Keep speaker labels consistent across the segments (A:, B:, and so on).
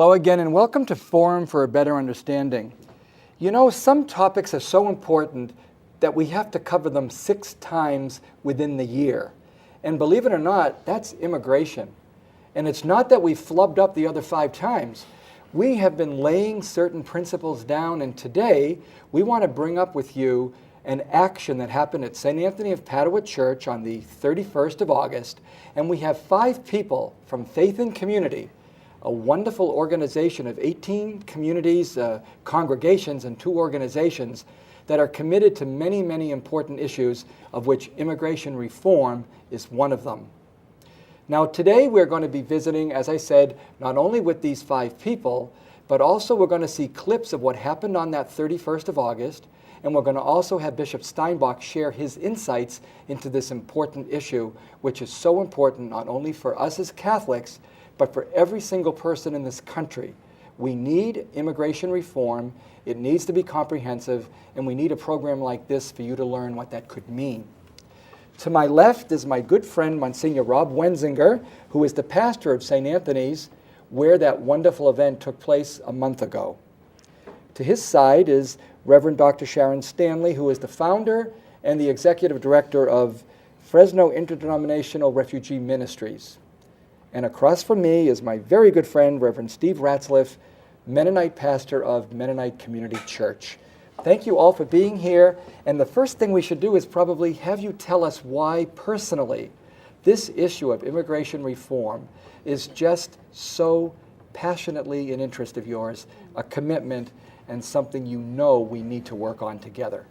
A: Hello again, and welcome to Forum for a Better Understanding. You know, some topics are so important that we have to cover them 6 times within the year. And believe it or not, that's immigration. And it's not that we flubbed up the other 5 times. We have been laying certain principles down, and today we want to bring up with you an action that happened at St. Anthony of Padua Church on the 31st of August. And we have 5 people from Faith and Community, a wonderful organization of 18 communities, congregations, and 2 organizations that are committed to many, many important issues, of which immigration reform is one of them. Now today we're going to be visiting, as I said, not only with these 5 people, but also we're going to see clips of what happened on that 31st of August, and we're going to also have Bishop Steinbach share his insights into this important issue, which is so important not only for us as Catholics, but for every single person in this country. We need immigration reform, it needs to be comprehensive, and we need a program like this for you to learn what that could mean. To my left is my good friend, Msgr. Rob Wenzinger, who is the pastor of St. Anthony's, where that wonderful event took place a month ago. To his side is Reverend Dr. Sharon Stanley, who is the founder and the executive director of Fresno Interdenominational Refugee Ministries. And across from me is my very good friend, Reverend Steve Ratzlaff, Mennonite pastor of Mennonite Community Church. Thank you all for being here. And the first thing we should do is probably have you tell us why, personally, this issue of immigration reform is just so passionately an interest of yours, a commitment, and something you know we need to work on together.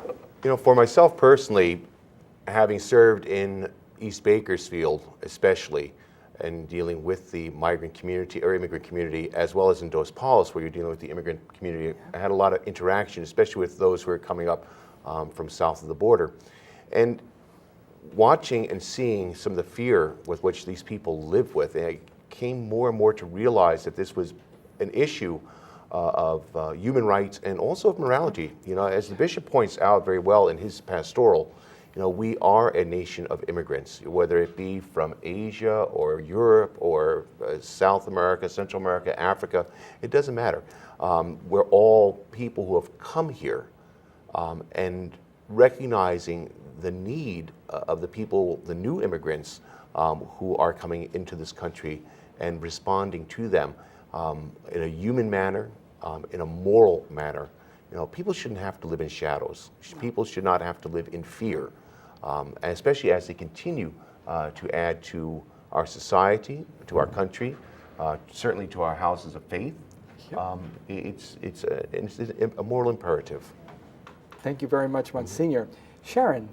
B: You know, for myself personally, having served in East Bakersfield especially, and dealing with the migrant community or immigrant community, as well as in Dos Palos, where you're dealing with the immigrant community, I had a lot of interaction, especially with those who are coming up from south of the border. And watching and seeing some of the fear with which these people live with, I came more and more to realize that this was an issue of human rights and also of morality. You know, as the bishop points out very well in his pastoral, you know, we are a nation of immigrants, whether it be from Asia or Europe or South America, Central America, Africa, it doesn't matter. We're all people who have come here, and recognizing the need of the people, the new immigrants who are coming into this country, and responding to them in a human manner, in a moral manner. You know, people shouldn't have to live in shadows. People should not have to live in fear. And especially as they continue to add to our society, to our country, certainly to our houses of faith. It's a moral imperative.
A: Thank you very much, Msgr. Sharon.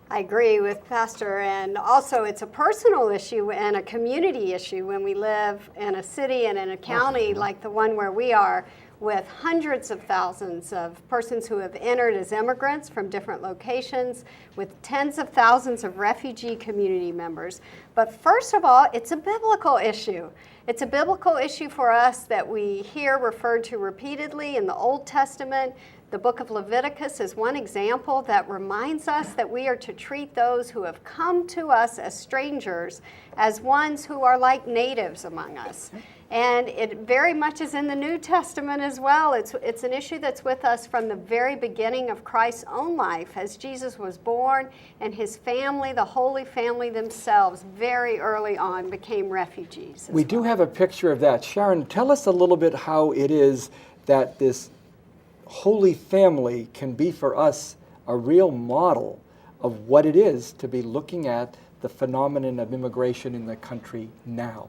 C: I agree with Pastor, and also it's a personal issue and a community issue when we live in a city and in a county like the one where we are, with hundreds of thousands of persons who have entered as immigrants from different locations, with tens of thousands of refugee community members. But first of all, it's a biblical issue. It's a biblical issue for us that we hear referred to repeatedly in the Old Testament. The book of Leviticus is one example that reminds us that we are to treat those who have come to us as strangers as ones who are like natives among us. And it very much is in the New Testament as well. It's an issue that's with us from the very beginning of Christ's own life, as Jesus was born, and his family, the Holy Family themselves, very early on became refugees.
A: We do have a picture of that. Sharon, tell us a little bit how it is that this Holy Family can be for us a real model of what it is to be looking at the phenomenon of immigration in the country now.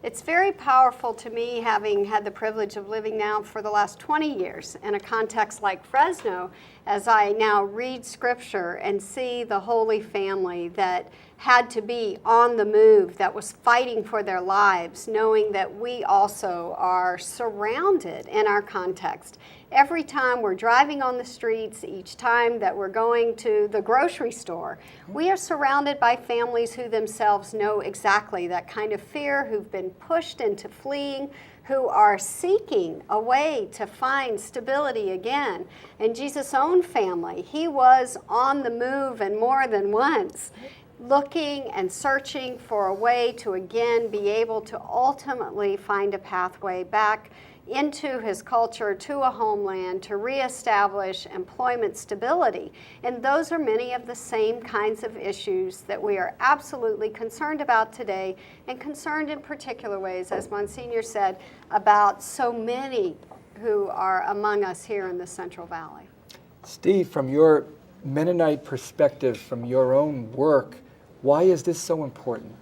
C: It's very powerful to me, having had the privilege of living now for the last 20 years in a context like Fresno, as I now read Scripture and see the Holy Family that had to be on the move, that was fighting for their lives, knowing that we also are surrounded in our context. Every time we're driving on the streets, each time that we're going to the grocery store, we are surrounded by families who themselves know exactly that kind of fear, who've been pushed into fleeing, who are seeking a way to find stability again. And Jesus' own family, he was on the move and more than once. looking and searching for a way to again be able to ultimately find a pathway back into his culture, to a homeland, to reestablish employment stability. And those are many of the same kinds of issues that we are absolutely concerned about today, and concerned in particular ways, as Monsignor said, about so many who are among us here in the Central Valley.
A: Steve, from your Mennonite perspective, from your own work, why is this so important?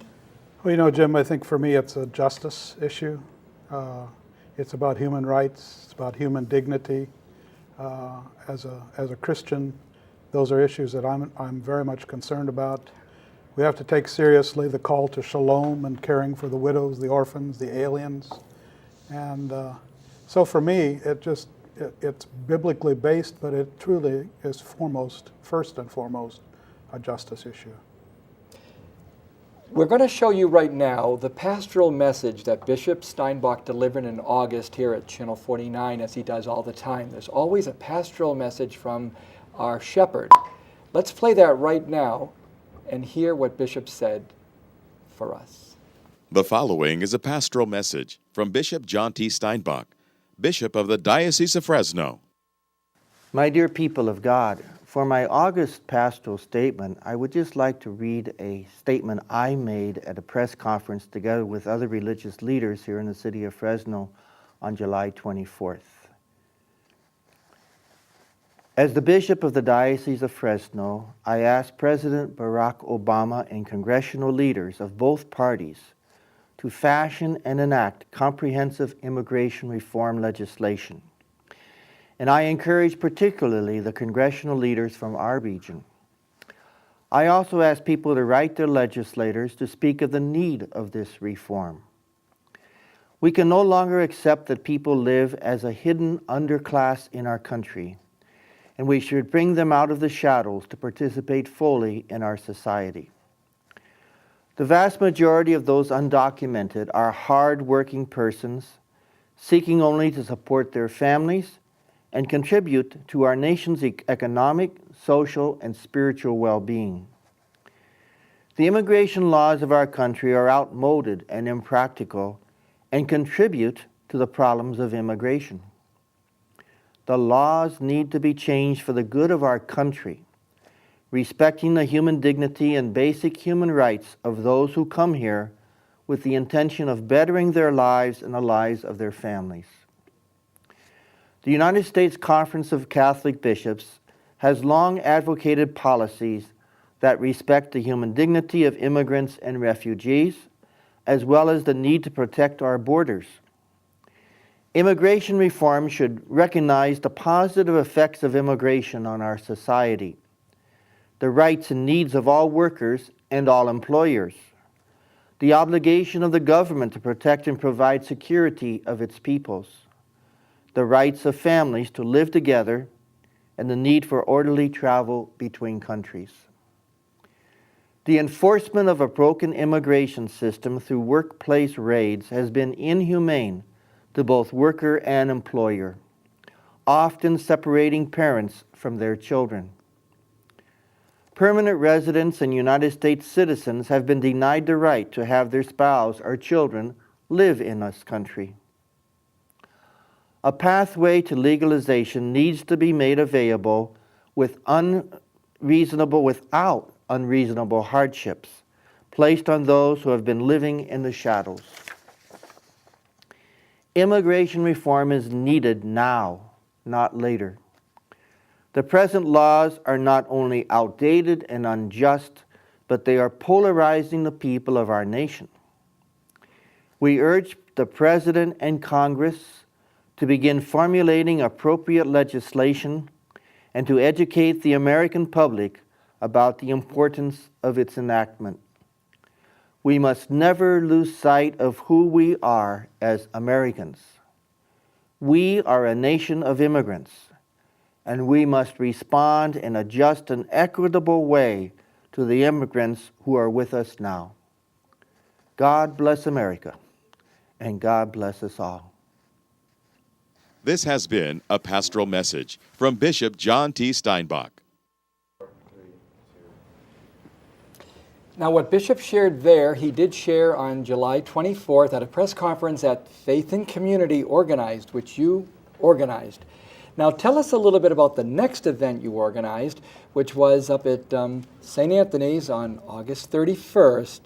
D: Well, you know, Jim, I think for me it's a justice issue. It's about human rights. It's about human dignity. As a Christian, those are issues that I'm very much concerned about. We have to take seriously the call to shalom and caring for the widows, the orphans, the aliens. And so for me, it's biblically based, but it truly is first and foremost, a justice issue.
A: We're going to show you right now the pastoral message that Bishop Steinbach delivered in August here at Channel 49, as he does all the time. There's always a pastoral message from our shepherd. Let's play that right now and hear what Bishop said for us.
E: The following is a pastoral message from Bishop John T. Steinbach, Bishop of the Diocese of Fresno.
F: My dear people of God, for my August pastoral statement, I would just like to read a statement I made at a press conference together with other religious leaders here in the city of Fresno on July 24th. As the Bishop of the Diocese of Fresno, I asked President Barack Obama and congressional leaders of both parties to fashion and enact comprehensive immigration reform legislation. And I encourage particularly the congressional leaders from our region. I also ask people to write their legislators to speak of the need of this reform. We can no longer accept that people live as a hidden underclass in our country, and we should bring them out of the shadows to participate fully in our society. The vast majority of those undocumented are hard-working persons seeking only to support their families and contribute to our nation's economic, social, and spiritual well-being. The immigration laws of our country are outmoded and impractical and contribute to the problems of immigration. The laws need to be changed for the good of our country, respecting the human dignity and basic human rights of those who come here with the intention of bettering their lives and the lives of their families. The United States Conference of Catholic Bishops has long advocated policies that respect the human dignity of immigrants and refugees, as well as the need to protect our borders. Immigration reform should recognize the positive effects of immigration on our society, the rights and needs of all workers and all employers, the obligation of the government to protect and provide security of its peoples, the rights of families to live together, and the need for orderly travel between countries. The enforcement of a broken immigration system through workplace raids has been inhumane to both worker and employer, often separating parents from their children. Permanent residents and United States citizens have been denied the right to have their spouse or children live in this country. A pathway to legalization needs to be made available without unreasonable hardships placed on those who have been living in the shadows. Immigration reform is needed now, not later. The present laws are not only outdated and unjust, but they are polarizing the people of our nation. We urge the President and Congress to begin formulating appropriate legislation and to educate the American public about the importance of its enactment. We must never lose sight of who we are as Americans. We are a nation of immigrants, and we must respond in a just and equitable way to the immigrants who are with us now. God bless America, and God bless us all.
E: This has been a pastoral message from Bishop John T. Steinbach.
A: Now, what Bishop shared there, he did share on July 24th at a press conference at Faith and Community Organized, which you organized. Now, tell us a little bit about the next event you organized, which was up at St. Anthony's on August 31st.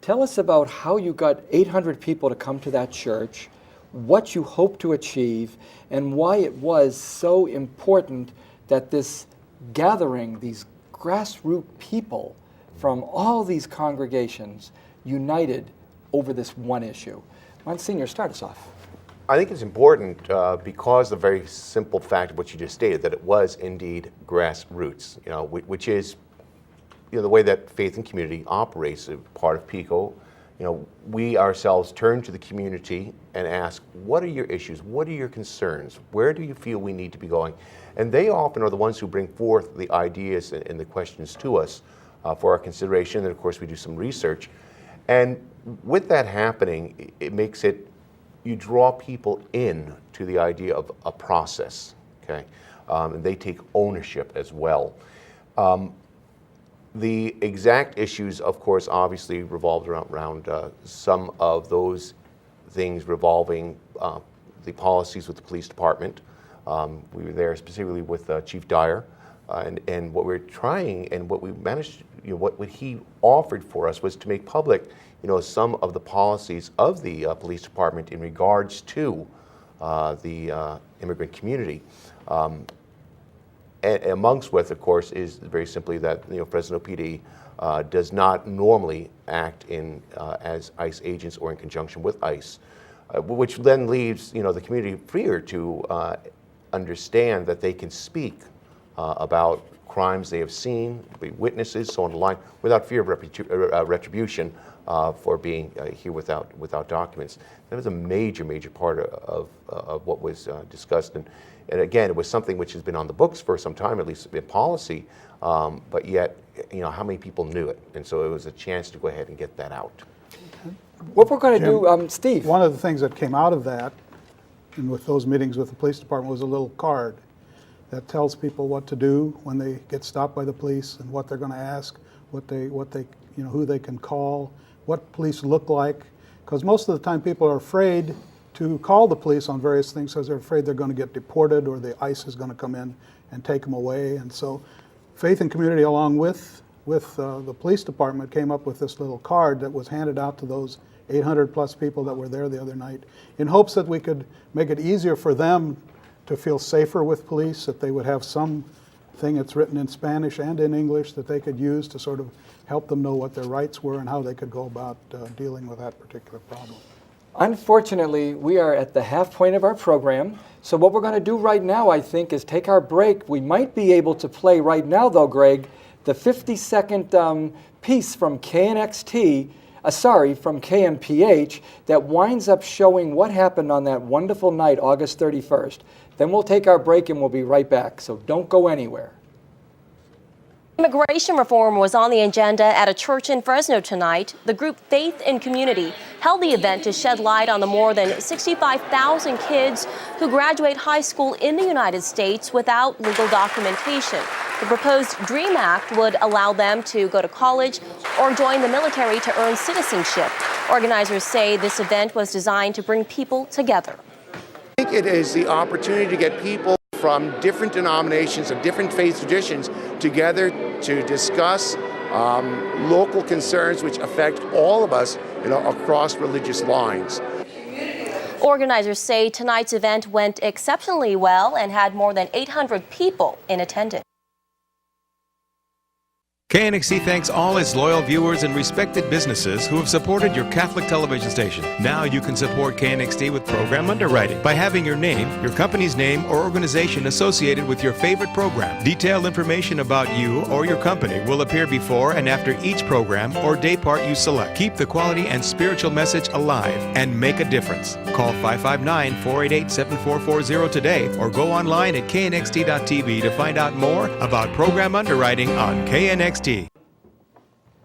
A: Tell us about how you got 800 people to come to that church, what you hope to achieve, and why it was so important that this gathering, these grassroots people from all these congregations united over this one issue. Monsignor, start us off.
B: I think it's important because of the very simple fact of what you just stated, that it was indeed grassroots, which is the way that Faith and Community operates, a part of PICO. We ourselves turn to the community and ask, what are your issues? What are your concerns? Where do you feel we need to be going? And they often are the ones who bring forth the ideas and the questions to us for our consideration. And of course, we do some research. And with that happening, it makes it, you draw people in to the idea of a process, okay? And they take ownership as well. The exact issues, of course, obviously revolved around some of those things revolving the policies with the police department. We were there specifically with Chief Dyer, and what we're trying and what we managed, what he offered for us was to make public, some of the policies of the police department in regards to the immigrant community. Amongst with, of course, is very simply that Fresno PD does not normally act as ICE agents or in conjunction with ICE, which then leaves the community freer to understand that they can speak about crimes they have seen, be witnesses, so on the line, without fear of retribution for being here without documents. That was a major part of what was discussed. And again, it was something which has been on the books for some time, at least in policy, but yet, how many people knew it? And so it was a chance to go ahead and get that out.
A: What we're going to do, Steve.
D: One of the things that came out of that, and with those meetings with the police department, was a little card that tells people what to do when they get stopped by the police and what they're going to ask, what they, who they can call, what police look like. Because most of the time people are afraid to call the police on various things because they're afraid they're going to get deported or the ICE is going to come in and take them away. And so Faith and Community, along with the police department, came up with this little card that was handed out to those 800 plus people that were there the other night in hopes that we could make it easier for them to feel safer with police, that they would have some thing that's written in Spanish and in English that they could use to sort of help them know what their rights were and how they could go about dealing with that particular problem.
A: Unfortunately, we are at the half point of our program. So what we're going to do right now, I think, is take our break. We might be able to play right now, though, Greg, the 50-second piece from KNXT, from KMPH, that winds up showing what happened on that wonderful night, August 31st. Then we'll take our break and we'll be right back. So don't go anywhere.
G: Immigration reform was on the agenda at a church in Fresno tonight. The group Faith and Community held the event to shed light on the more than 65,000 kids who graduate high school in the United States without legal documentation. The proposed DREAM Act would allow them to go to college or join the military to earn citizenship. Organizers say this event was designed to bring people together.
H: I think it is the opportunity to get people from different denominations and different faith traditions together to discuss local concerns which affect all of us, across religious lines.
G: Organizers say tonight's event went exceptionally well and had more than 800 people in attendance.
I: KNXT thanks all its loyal viewers and respected businesses who have supported your Catholic television station. Now you can support KNXT with program underwriting by having your name, your company's name, or organization associated with your favorite program. Detailed information about you or your company will appear before and after each program or day part you select. Keep the quality and spiritual message alive and make a difference. Call 559-488-7440 today or go online at knxt.tv to find out more about program underwriting on KNXT.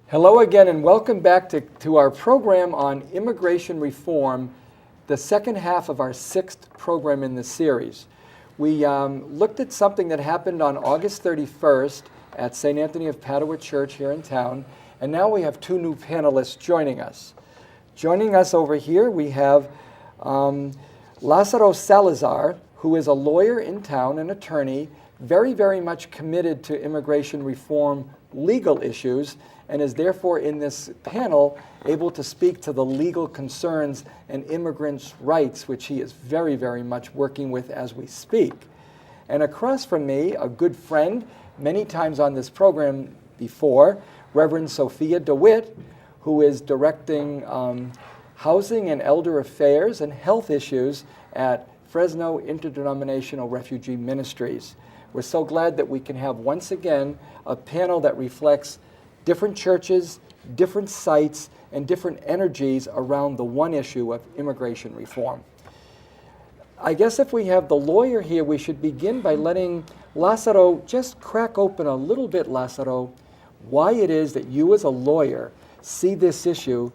A: Hello again and welcome back to our program on immigration reform, the second half of our 6th program in the series. We looked at something that happened on August 31st at St. Anthony of Padua Church here in town, And now we have two new panelists joining us. Joining us over here, we have Lazaro Salazar, who is a lawyer in town, an attorney, very, very much committed to immigration reform legal issues, and is therefore in this panel able to speak to the legal concerns and immigrants' rights, which he is very, very much working with as we speak. And across from me, a good friend, many times on this program before, Reverend Sophia DeWitt, who is directing housing and elder affairs and health issues at Fresno Interdenominational Refugee Ministries. We're so glad that we can have once again a panel that reflects different churches, different sites, and different energies around the one issue of immigration reform. I guess if we have the lawyer here, we should begin by letting Lazaro just crack open a little bit, Lazaro, why it is that you as a lawyer see this issue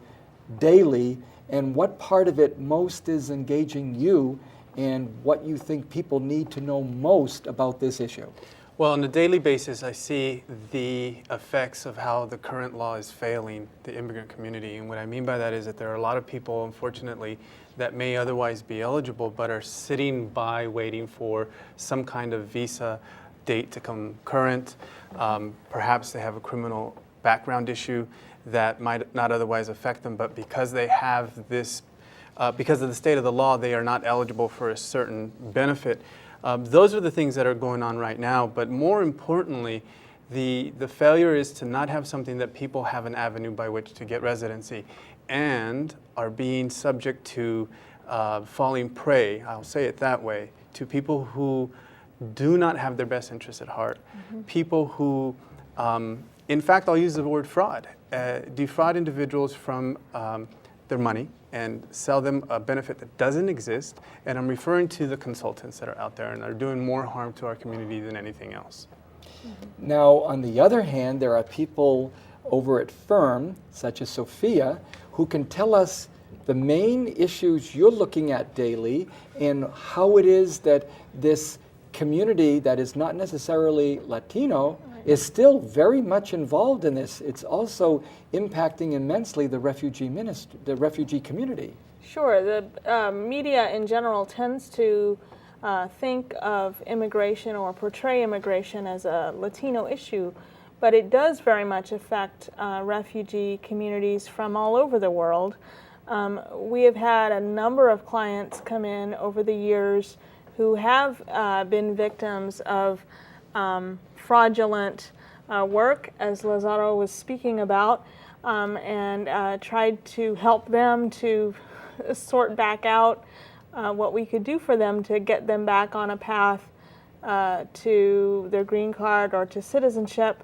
A: daily and what part of it most is engaging you and what you think people need to know most about this issue.
J: Well, on a daily basis, I see the effects of how the current law is failing the immigrant community. And what I mean by that is that there are a lot of people, unfortunately, that may otherwise be eligible but are sitting by waiting for some kind of visa date to come current. Perhaps they have a criminal background issue that might not otherwise affect them, but because they have this, because of the state of the law, they are not eligible for a certain benefit. Those are the things that are going on right now, but more importantly, the failure is to not have something that people have an avenue by which to get residency and are being subject to falling prey, I'll say it that way, to people who do not have their best interests at heart. People who, in fact, I'll use the word fraud, defraud individuals from their money and sell them a benefit that doesn't exist. And I'm referring to the consultants that are out there and are doing more harm to our community than anything else.
A: Now, on the other hand, there are people over at Firm, such as Sophia, who can tell us the main issues you're looking at daily and how it is that this community that is not necessarily Latino is still very much involved in this. It's also impacting immensely the refugee community.
K: Sure. The media in general tends to think of immigration or portray immigration as a Latino issue, but it does very much affect refugee communities from all over the world. We have had a number of clients come in over the years who have been victims of fraudulent work, as Lazaro was speaking about, and tried to help them to sort back out what we could do for them to get them back on a path to their green card or to citizenship.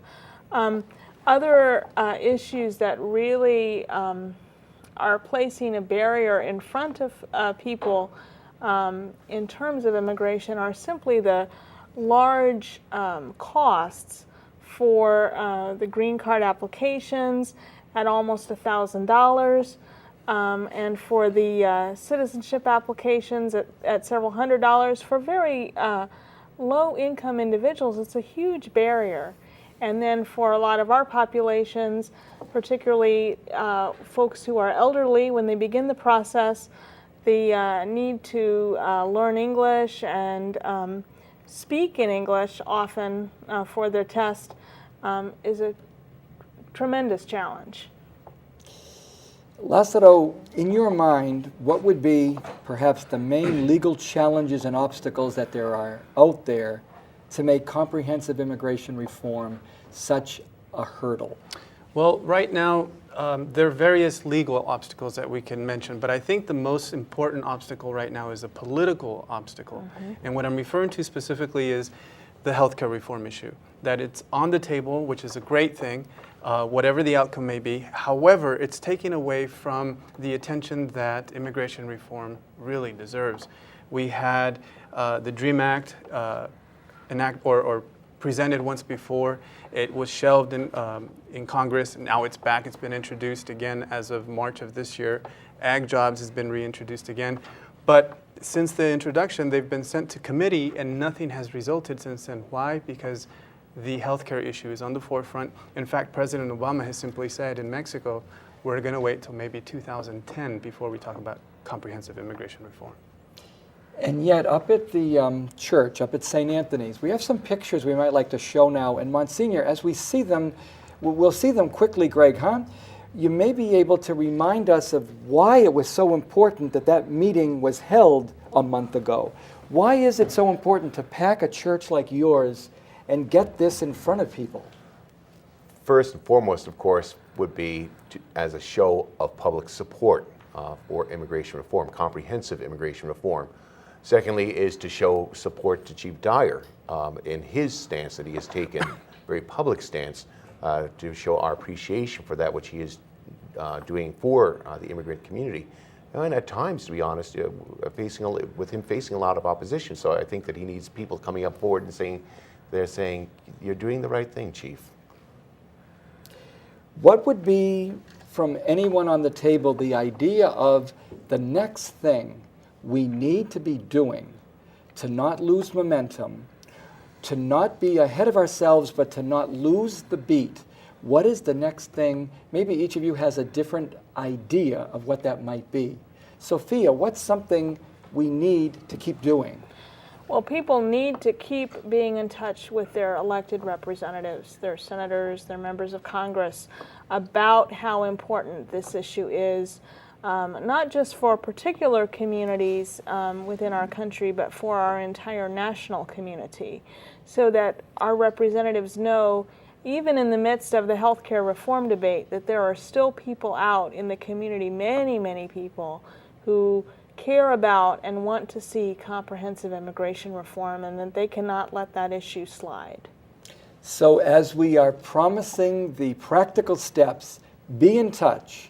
K: Other issues that really are placing a barrier in front of people in terms of immigration are simply the large costs for the green card applications at almost $1,000, and for the citizenship applications at several $100s. For very low-income individuals, it's a huge barrier. And then for a lot of our populations, particularly folks who are elderly, when they begin the process, the need to learn English and speak in English often for their test is a tremendous challenge.
A: Lazaro, in your mind, what would be perhaps the main legal challenges and obstacles that there are out there to make comprehensive immigration reform such a hurdle?
J: Well, right now, there are various legal obstacles that we can mention, but I think the most important obstacle right now is a political obstacle. And what I'm referring to specifically is the healthcare reform issue, that it's on the table, which is a great thing, whatever the outcome may be. However, it's taking away from the attention that immigration reform really deserves. We had the DREAM Act presented once before. It was shelved in Congress, and now it's back. It's been introduced again as of March of this year. Ag Jobs has been reintroduced again. But since the introduction, they've been sent to committee, and nothing has resulted since then. Why? Because the healthcare issue is on the forefront. In fact, President Obama has simply said in Mexico, we're going to wait till maybe 2010 before we talk about comprehensive immigration reform.
A: And yet, up at the church, up at St. Anthony's, we have some pictures we might like to show now. And Monsignor, as we see them, we'll see them quickly, Greg, huh? You may be able to remind us of why it was so important that that meeting was held a month ago. Why is it so important to pack a church like yours and get this in front of people?
B: First and foremost, of course, would be as a show of public support for immigration reform, comprehensive immigration reform. Secondly, is to show support to Chief Dyer in his stance that he has taken, very public stance, to show our appreciation for that which he is doing for the immigrant community. And at times, to be honest, facing a lot of opposition. So I think that he needs people coming up forward and saying, you're doing the right thing, Chief.
A: What would be, from anyone on the table, the idea of the next thing we need to be doing to not lose momentum, to not be ahead of ourselves, but to not lose the beat? What is the next thing? Maybe each of you has a different idea of what that might be. Sophia, what's something we need to keep doing?
K: Well, people need to keep being in touch with their elected representatives, their senators, their members of Congress, about how important this issue is, not just for particular communities within our country, but for our entire national community, so that our representatives know, even in the midst of the healthcare reform debate, that there are still people out in the community, many, many people, who care about and want to see comprehensive immigration reform, and that they cannot let that issue slide.
A: So as we are promising the practical steps, be in touch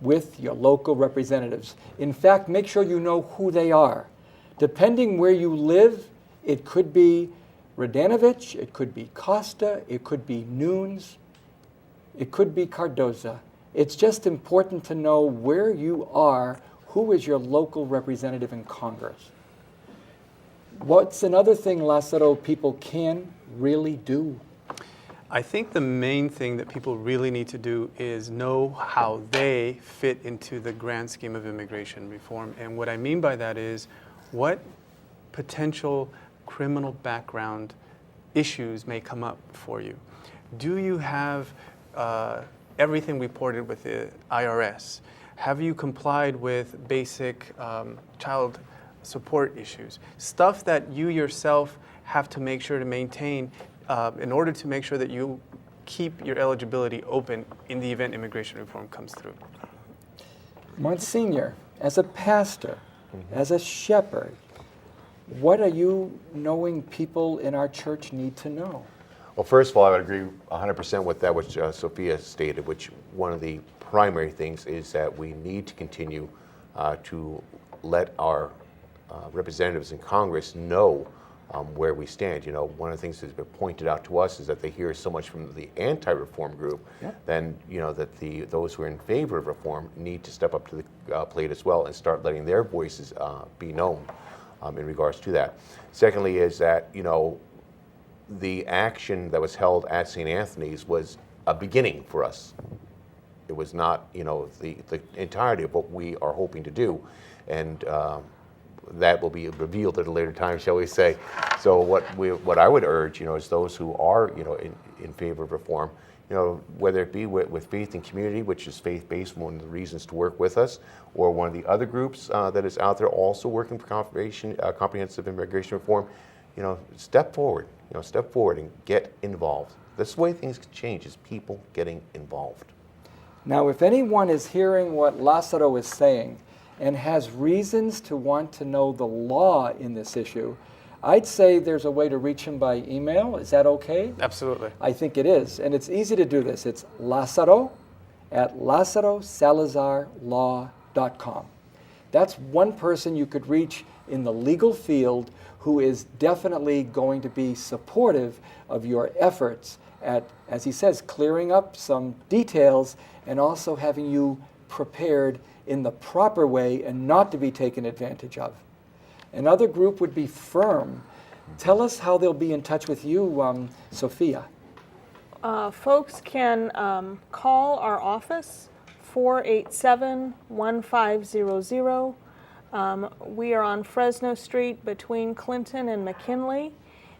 A: with your local representatives. In fact, make sure you know who they are. Depending where you live, it could be Radanovich, it could be Costa, it could be Nunes, it could be Cardoza. It's just important to know where you are, who is your local representative in Congress. What's another thing, Lazaro, people can really do?
J: I think the main thing that people really need to do is know how they fit into the grand scheme of immigration reform. And what I mean by that is, what potential criminal background issues may come up for you. Do you have everything reported with the IRS? Have you complied with basic child support issues? Stuff that you yourself have to make sure to maintain in order to make sure that you keep your eligibility open in the event immigration reform comes through.
A: Monsignor, as a pastor, as a shepherd, what are you knowing people in our church need to know?
B: Well, first of all, I would agree 100% with that which Sophia stated, which one of the primary things is that we need to continue to let our representatives in Congress know where we stand. You know, one of the things that's been pointed out to us is that they hear so much from the anti-reform group, then, you know, that those who are in favor of reform need to step up to the plate as well and start letting their voices be known in regards to that. Secondly is that, you know, the action that was held at St. Anthony's was a beginning for us. It was not, you know, the entirety of what we are hoping to do, and that will be revealed at a later time, shall we say. So what I would urge, you know, is those who are, you know, in favor of reform, you know, whether it be with Faith and Community, which is faith-based, one of the reasons to work with us, or one of the other groups that is out there also working for comprehensive immigration reform, you know, step forward and get involved. That's the way things can change, is people getting involved.
A: Now, if anyone is hearing what Lazaro is saying and has reasons to want to know the law in this issue, I'd say there's a way to reach him by email. Is that okay?
J: Absolutely.
A: I think it is. And it's easy to do this. It's lazaro@lazarosalazarlaw.com. That's one person you could reach in the legal field who is definitely going to be supportive of your efforts at, as he says, clearing up some details and also having you prepared in the proper way and not to be taken advantage of. Another group would be Firm. Tell us how they'll be in touch with you, Sophia.
K: Folks can call our office, 487-1500. We are on Fresno Street between Clinton and McKinley,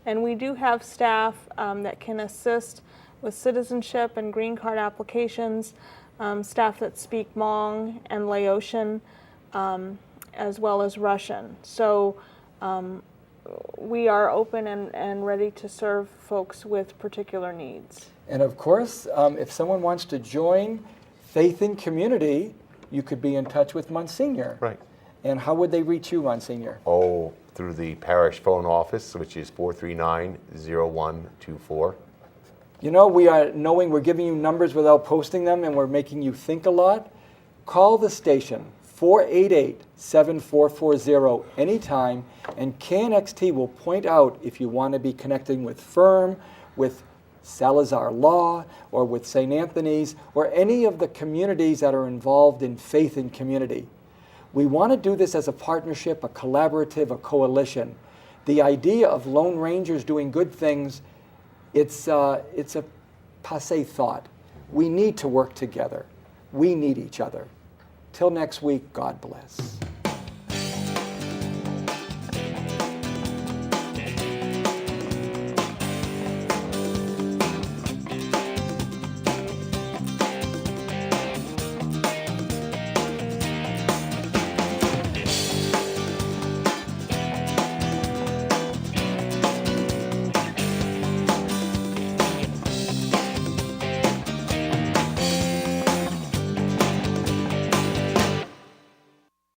K: and we do have staff that can assist with citizenship and green card applications, staff that speak Hmong and Laotian, as well as Russian. So we are open and ready to serve folks with particular needs.
A: And of course, if someone wants to join Faith in Community, you could be in touch with Msgr.
B: Right.
A: And how would they reach you, Msgr?
B: Oh, through the parish phone office, which is 439-0124.
A: You know, we're giving you numbers without posting them, and we're making you think a lot. Call the station, 488-7440, anytime, and KNXT will point out if you want to be connecting with Firm, with Salazar Law, or with St. Anthony's, or any of the communities that are involved in Faith in Community. We want to do this as a partnership, a collaborative, a coalition. The idea of Lone Rangers doing good things, it's a passé thought. We need to work together. We need each other. Till next week, God bless.